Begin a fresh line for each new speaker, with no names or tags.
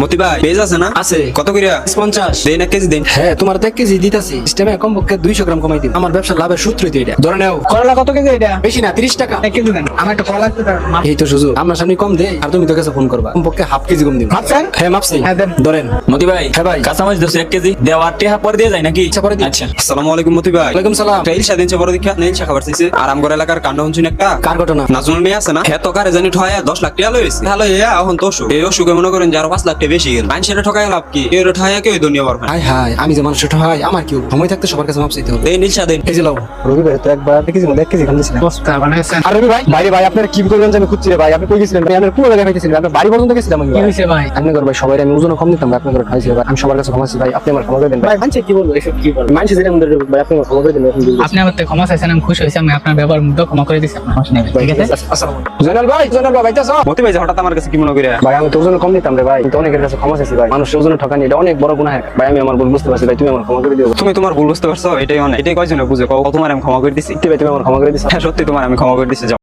মতি ভাই পেজ আছে না?
আছে।
কত করিয়া?
50।
দেন 1 কেজি দেন।
হ্যাঁ, তোমার তো 1 কেজি দিতাছি। সিস্টেমে কমপক্ষে 200 গ্রাম কমাই দিন। আমার ব্যবসার লাভের সূত্রই তো এটা। ধরে নাও।
করলা কত কেজি এটা?
বেশি না, 30 টাকা।
1 কেজি দেন। আমার একটা কলা লাগবে তার।
এই তো সুযোগ। আমরা সামনে কম দেই আর তুমি তো কাছে ফোন করবা। কমপক্ষে হাফ কেজি কম দিন।
মাপছেন?
হ্যাঁ, মাপছি।
হ্যাঁ, দেন।
ধরেন।
মতি ভাই,
হ্যাঁ ভাই।
কাঁচামরিচ দোষ 1 কেজি দেওয়ার টেহা পরে দিয়ে যায় নাকি?
আচ্ছা, পরে দিন।
আচ্ছা।
আসসালামু আলাইকুম মতি ভাই।
ওয়ালাইকুম সালাম।
ট্রেইল স্বাধীন বড় দীক্ষা নেই শাখা বাড়তেছে আরামগড় এলাকার কাণ্ড হচ্ছেন একটা
কার ঘটনা?
নাজমুল মেয়ে আছে না, হ্যাঁ তো কারে জানি ঠয়া 10 লাখ টাকা লইছে। তাহলে এখন তো অসুখ, এই অসুখে মনে করেন যে আরো 5 লাখ টাকা বেশি গেল। মানুষের ঠকায় লাভ কি? কেউ ঠয়া কেউ দুনিয়া পারবে না।
হাই হাই, আমি যে মানুষের হয় আমার কি সময় থাকতে সবার কাছে মাপ চাইতে হবে।
এই নীল স্বাধীন
এই যে লাও।
রবি ভাই তো একবার 1 কেজি মধ্যে 1 কেজি খান দিছিলেন।
বস্তা বানাইছেন।
আর রবি ভাই বাইরে ভাই আপনার কি করবেন যে আমি খুঁজছি রে ভাই, আপনি কই গেছিলেন ভাই? আপনার কোন জায়গায় পাইতেছিলেন? আপনার বাড়ি পর্যন্ত গেছিলাম আমি
কি
ভাই।
হইছে ভাই?
আপনি করে ভাই সবাই আমি ওজন কম দিতাম ভাই, আপনি করে খাইছি ভাই। আমি সবার কাছে ক্ষমা চাইছি ভাই, আপনি আমার ক্ষমা করে দেন ভাই।
ভাই মানছে কি বলবো এসব কি বলবো?
মানছি যেটা আমাদের ভাই, আপনি আমার ক্ষমা করে দেন।
আপনি আমার থেকে ক্ষমা চাইছেন, আমি খুশি হয়েছি। আমি আপনার ব্যবহার মুগ্ধ, ক্ষমা করে দিচ্ছি। আপনার সমস্যা নেই, ঠিক আছে?
জয়নাল ভাই বাইতেছ?
মতি ভাই যে হঠাৎ আমার কাছে কি মনে করে?
ভাই আমি তো ওজন কম দিতাম রে ভাই, কিন্তু অনেকের কাছে ক্ষমা চাইছি ভাই। মানুষের ওজনে ঠকানি এটা অনেক বড় গুনাহ ভাই। আমি আমার ভুল বুঝতে পারছি ভাই, তুমি আমার ক্ষমা করে দিও।
তুমি তোমার ভুল বুঝতে পারছো, এটাই অনেক। এটাই কয়জনে বুঝে কও তোমার আমি ক্ষমা করে দিছি।
ভাই তুমি আমার ক্ষমা করে দিছো।
হ্যাঁ সত্যি তোমার আমি ক্ষমা করে দিছি। যাও।